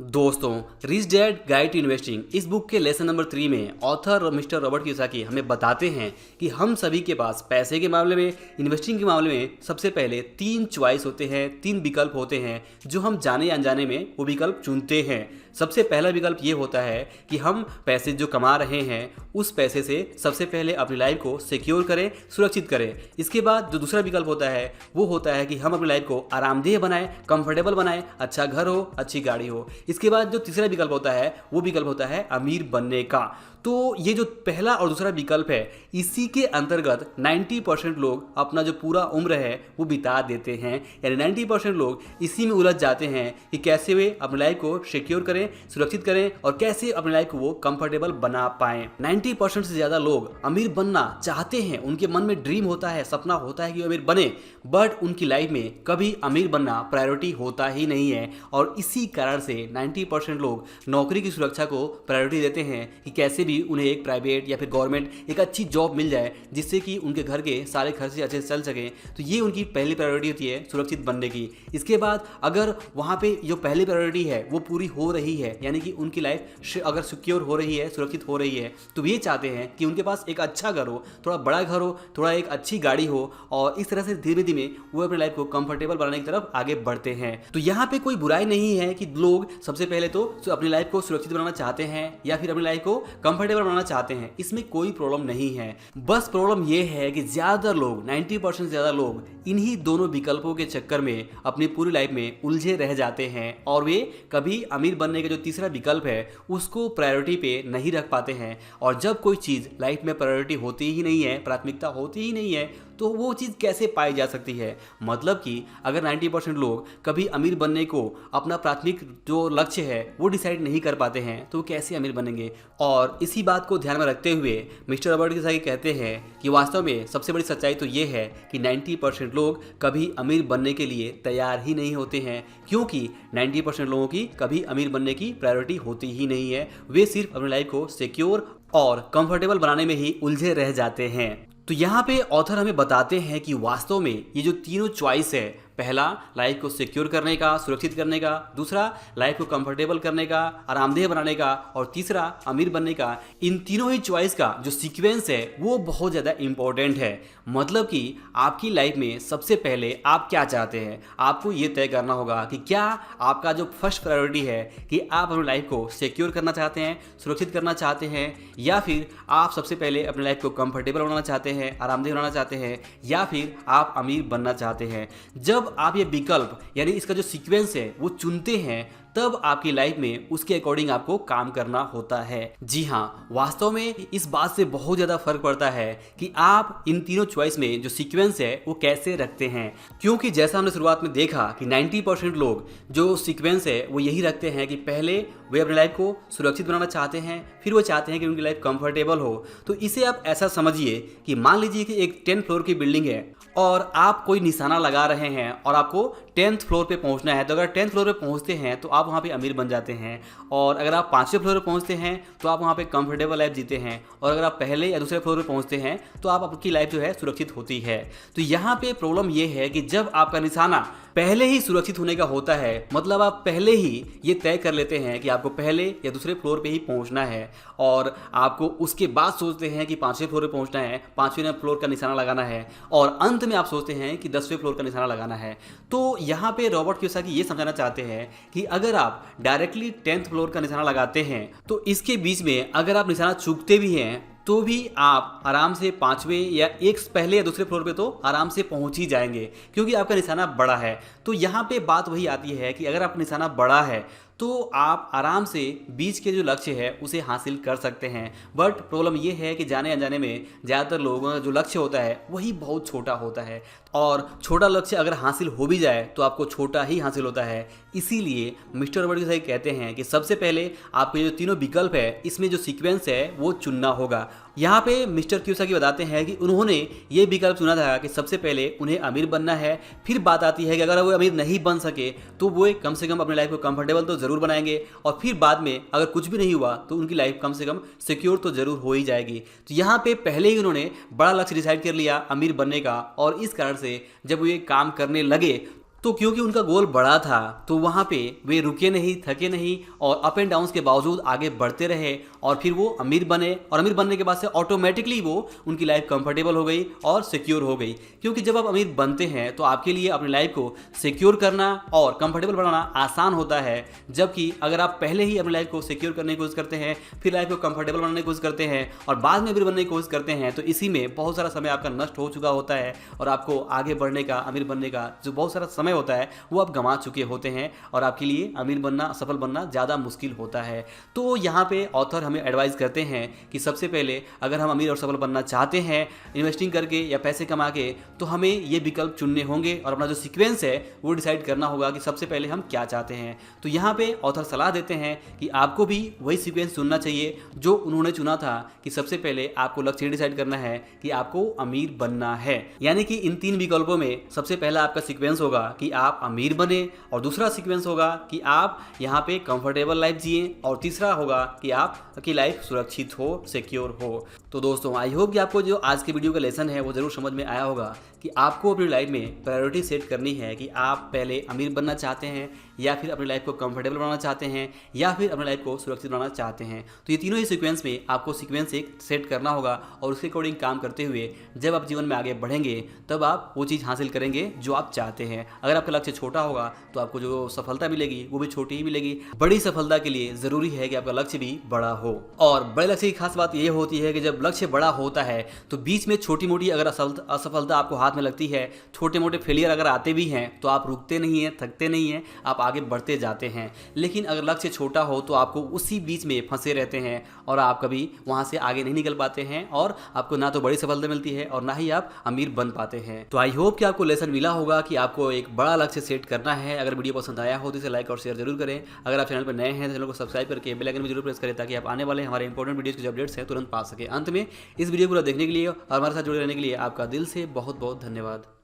दोस्तों, rich dad guide to investing इस book के लेसन नंबर 3 में ऑथर मिस्टर रॉबर्ट कियोसाकी हमें बताते हैं कि हम सभी के पास पैसे के मामले में, इन्वेस्टिंग के मामले में सबसे पहले 3 चॉइस होते हैं, 3 विकल्प होते हैं जो हम जाने या अनजाने में वो विकल्प चुनते हैं। सबसे पहला विकल्प ये होता है कि हम पैसे जो कमा रहे हैं उस पैसे से सबसे पहले अपनी लाइफ को सिक्योर करें, सुरक्षित करें। इसके बाद जो दूसरा विकल्प होता है वो होता है कि हम अपनी लाइफ को आरामदेह बनाएं, कंफर्टेबल बनाएं, अच्छा घर हो, अच्छी गाड़ी हो। इसके बाद जो तीसरा विकल्प होता है वो विकल्प होता है अमीर बनने का। तो ये जो पहला और दूसरा विकल्प है इसी के अंतर्गत 90% लोग अपना जो पूरा उम्र है वो बिता देते हैं, यानी 90% लोग इसी में उलझ जाते हैं कि कैसे वे अपनी लाइफ को सिक्योर करें, सुरक्षित करें और कैसे अपनी लाइफ को वो कंफर्टेबल बना पाएं। 90% से ज़्यादा लोग अमीर बनना चाहते हैं, उनके मन में ड्रीम होता है, सपना होता है कि वो अमीर बने, बट उनकी लाइफ में कभी अमीर बनना प्रायोरिटी होता ही नहीं है। और इसी कारण से 90% लोग नौकरी की सुरक्षा को प्रायोरिटी देते हैं कि कैसे उन्हें एक प्राइवेट या फिर गवर्नमेंट एक अच्छी जॉब मिल जाए जिससे कि उनके घर के सारे खर्चे अच्छे से चल सकें। तो ये उनकी पहली प्रायोरिटी होती है सुरक्षित बनने की। इसके बाद अगर वहाँ पे जो पहली प्रायोरिटी है वो पूरी हो रही है, यानी कि उनकी लाइफ अगर सिक्योर हो रही है, सुरक्षित हो रही है, तो ये चाहते हैं कि उनके पास एक अच्छा घर हो, थोड़ा बड़ा घर हो, थोड़ा एक अच्छी गाड़ी हो और इस तरह से धीरे धीरे वो अपनी लाइफ को कंफर्टेबल बनाने की तरफ आगे बढ़ते हैं। तो यहाँ पे कोई बुराई नहीं है कि लोग सबसे पहले तो अपनी लाइफ को सुरक्षित बनाना चाहते हैं या फिर अपनी लाइफ को कंफर्टेबल बनाना चाहते हैं, इसमें कोई प्रॉब्लम नहीं है। बस प्रॉब्लम यह है कि ज्यादा लोग 90% से ज्यादा लोग इन्हीं दोनों विकल्पों के चक्कर में अपनी पूरी लाइफ में उलझे रह जाते हैं और वे कभी अमीर बनने का जो तीसरा विकल्प है उसको प्रायोरिटी पे नहीं रख पाते हैं। और जब कोई चीज़ लाइफ में प्रायोरिटी होती ही नहीं है, प्राथमिकता होती ही नहीं है, तो वो चीज़ कैसे पाई जा सकती है। मतलब कि अगर 90% लोग कभी अमीर बनने को अपना प्राथमिक जो लक्ष्य है वो डिसाइड नहीं कर पाते हैं तो वो कैसे अमीर बनेंगे। और इसी बात को ध्यान में रखते हुए मिस्टर रॉबर्ट कियोसाकी कहते हैं कि वास्तव में सबसे बड़ी सच्चाई तो ये है कि 90% लोग कभी अमीर बनने के लिए तैयार ही नहीं होते हैं, क्योंकि 90% लोगों की कभी अमीर बनने की प्रायोरिटी होती ही नहीं है। वे सिर्फ अपनी लाइफ को सिक्योर और कंफर्टेबल बनाने में ही उलझे रह जाते हैं। तो यहाँ पे ऑथर हमें बताते हैं कि वास्तव में ये जो तीनों चॉइस है, पहला लाइफ को सिक्योर करने का, सुरक्षित करने का, दूसरा लाइफ को कंफर्टेबल करने का, आरामदेह बनाने का और तीसरा अमीर बनने का, इन तीनों ही चॉइस का जो सीक्वेंस है वो बहुत ज़्यादा इंपॉर्टेंट है। मतलब कि आपकी लाइफ में सबसे पहले आप क्या चाहते हैं, आपको ये तय करना होगा कि क्या आपका जो फर्स्ट प्रायोरिटी है कि आप अपनी लाइफ को सिक्योर करना चाहते हैं, सुरक्षित करना चाहते हैं, या फिर आप सबसे पहले अपनी लाइफ को कंफर्टेबल बनाना चाहते हैं, आरामदेह बनाना चाहते हैं, या फिर आप अमीर बनना चाहते हैं। जब आप ये विकल्प यानी इसका जो सीक्वेंस है वो चुनते हैं तब आपकी लाइफ में उसके अकॉर्डिंग आपको काम करना होता है। जी हाँ, वास्तव में इस बात से बहुत ज़्यादा फर्क पड़ता है कि आप इन तीनों चॉइस में जो सीक्वेंस है वो कैसे रखते हैं। क्योंकि जैसा हमने शुरुआत में देखा कि 90% लोग जो सीक्वेंस है वो यही रखते हैं कि पहले वे अपनी लाइफ को सुरक्षित बनाना चाहते हैं, फिर वो चाहते हैं कि उनकी लाइफ कंफर्टेबल हो। तो इसे आप ऐसा समझिए कि मान लीजिए कि एक 10 फ्लोर की बिल्डिंग है और आप कोई निशाना लगा रहे हैं और आपको 10th फ्लोर पे पहुंचना है। तो अगर 10th फ्लोर पे पहुंचते हैं तो आप वहाँ पे अमीर बन जाते हैं, और अगर आप 5वें फ्लोर पे पहुंचते हैं तो आप वहाँ पे कंफर्टेबल लाइफ जीते हैं, और अगर आप पहले या दूसरे फ्लोर पे पहुंचते हैं तो आप आपकी लाइफ जो है सुरक्षित होती है। तो यहाँ पे प्रॉब्लम ये है कि जब आपका निशाना पहले ही सुरक्षित होने का होता है, मतलब आप पहले ही ये तय कर लेते हैं कि आपको पहले या दूसरे फ्लोर पे ही पहुंचना है और आपको उसके बाद सोचते हैं कि 5वें फ्लोर पे पहुंचना है, 5वें फ्लोर का निशाना लगाना है, और अंत में आप सोचते हैं कि 10वें फ्लोर का निशाना लगाना है। तो यहाँ पे रॉबर्ट कियोसाकी ये समझाना चाहते हैं कि अगर आप डायरेक्टली 10th फ्लोर का निशाना लगाते हैं तो इसके बीच में अगर आप निशाना चूकते भी हैं तो भी आप आराम से 5वें या एक पहले या दूसरे फ्लोर पे तो आराम से पहुंच ही जाएंगे, क्योंकि आपका निशाना बड़ा है। तो यहाँ पे बात वही आती है कि अगर आपका निशाना बड़ा है तो आप आराम से बीच के जो लक्ष्य है उसे हासिल कर सकते हैं। बट प्रॉब्लम ये है कि जाने अनजाने में ज़्यादातर लोगों का जो लक्ष्य होता है वही बहुत छोटा होता है, और छोटा लक्ष्य अगर हासिल हो भी जाए तो आपको छोटा ही हासिल होता है। इसीलिए मिस्टर रॉबर्ट कियोसाकी कहते हैं कि सबसे पहले आपको जो तीनों विकल्प है इसमें जो सीक्वेंस है वो चुनना होगा। यहाँ पे मिस्टर कियोसाकी बताते हैं कि उन्होंने ये विकल्प चुना था कि सबसे पहले उन्हें अमीर बनना है। फिर बात आती है कि अगर वो अमीर नहीं बन सके तो वो कम से कम अपनी लाइफ को कंफर्टेबल तो ज़रूर बनाएंगे, और फिर बाद में अगर कुछ भी नहीं हुआ तो उनकी लाइफ कम से कम सिक्योर तो ज़रूर हो ही जाएगी। तो यहाँ पे पहले ही उन्होंने बड़ा लक्ष्य डिसाइड कर लिया अमीर बनने का, और इस कारण से जब वो ये काम करने लगे तो क्योंकि उनका गोल बड़ा था तो वहाँ पे वे रुके नहीं, थके नहीं और अप एंड डाउन्स के बावजूद आगे बढ़ते रहे और फिर वो अमीर बने। और अमीर बनने के बाद से ऑटोमेटिकली वो उनकी लाइफ कंफर्टेबल हो गई और सिक्योर हो गई। क्योंकि जब आप अमीर बनते हैं तो आपके लिए अपनी लाइफ को सिक्योर करना और कंफर्टेबल बनाना आसान होता है, जबकि अगर आप पहले ही अपनी लाइफ को सिक्योर करने की कोशिश करते हैं, फिर लाइफ को कंफर्टेबल बनाने की कोशिश करते हैं और बाद में अमीर बनने की कोशिश करते हैं, तो इसी में बहुत सारा समय आपका नष्ट हो चुका होता है और आपको आगे बढ़ने का, अमीर बनने का जो बहुत सारा समय होता है वो आप गंवा चुके होते हैं और आपके लिए अमीर बनना, सफल बनना ज़्यादा मुश्किल होता है। तो यहाँ पे ऑथर हमें एडवाइस करते हैं कि सबसे पहले अगर हम अमीर और सफल बनना चाहते हैं इन्वेस्टिंग करके या पैसे कमा के, तो हमें ये विकल्प चुनने होंगे और अपना जो सीक्वेंस है वो डिसाइड करना होगा कि सबसे पहले हम क्या चाहते हैं। तो यहाँ पे ऑथर सलाह देते हैं कि आपको भी वही सीक्वेंस चुनना चाहिए जो उन्होंने चुना था, कि सबसे पहले आपको लक्ष्य डिसाइड करना है कि आपको अमीर बनना है। यानी कि इन 3 विकल्पों में सबसे पहला आपका सीक्वेंस होगा कि आप अमीर बने, और दूसरा सीक्वेंस होगा कि आप यहाँ पे कंफर्टेबल लाइफ जिए, और तीसरा होगा कि आपकी लाइफ सुरक्षित हो, सिक्योर हो। तो दोस्तों आई होप कि आपको जो आज के वीडियो का लेसन है वो जरूर समझ में आया होगा कि आपको अपनी लाइफ में प्रायोरिटी सेट करनी है कि आप पहले अमीर बनना चाहते हैं या फिर अपनी लाइफ को कंफर्टेबल बनाना चाहते हैं या फिर अपनी लाइफ को सुरक्षित बनाना चाहते हैं। तो ये तीनों ही सीक्वेंस में आपको सीक्वेंस एक सेट करना होगा और उसके अकॉर्डिंग काम करते हुए जब आप जीवन में आगे बढ़ेंगे तब आप वो चीज़ हासिल करेंगे जो आप चाहते हैं। अगर आपका लक्ष्य छोटा होगा तो आपको जो सफलता मिलेगी वो भी छोटी ही मिलेगी। बड़ी सफलता के लिए ज़रूरी है कि आपका लक्ष्य भी बड़ा हो, और बड़े लक्ष्य की खास बात ये होती है कि जब लक्ष्य बड़ा होता है तो बीच में छोटी मोटी अगर असफलता आपको हाथ में लगती है, छोटे मोटे फेलियर अगर आते भी हैं, तो आप रुकते नहीं हैं, थकते नहीं हैं, आप आगे बढ़ते जाते हैं। लेकिन अगर लक्ष्य छोटा हो तो आपको उसी बीच में फंसे रहते हैं और आप कभी वहाँ से आगे नहीं निकल पाते हैं और आपको ना तो बड़ी सफलता मिलती है और ना ही आप अमीर बन पाते हैं। तो आई होप कि आपको लेसन मिला होगा कि आपको एक बड़ा लक्ष्य सेट करना है। अगर वीडियो पसंद आया हो तो इसे लाइक और शेयर जरूर करें। अगर आप चैनल पर नए हैं तो चैनल को सब्सक्राइब करके बेल आइकन में जरूर प्रेस करें ताकि आप आने वाले हमारे इंपॉर्टेंट वीडियोस के जो अपडेट्स हैं तुरंत पा सके। अंत में इस वीडियो को देखने के लिए और हमारे साथ जुड़े रहने के लिए आपका दिल से बहुत बहुत धन्यवाद।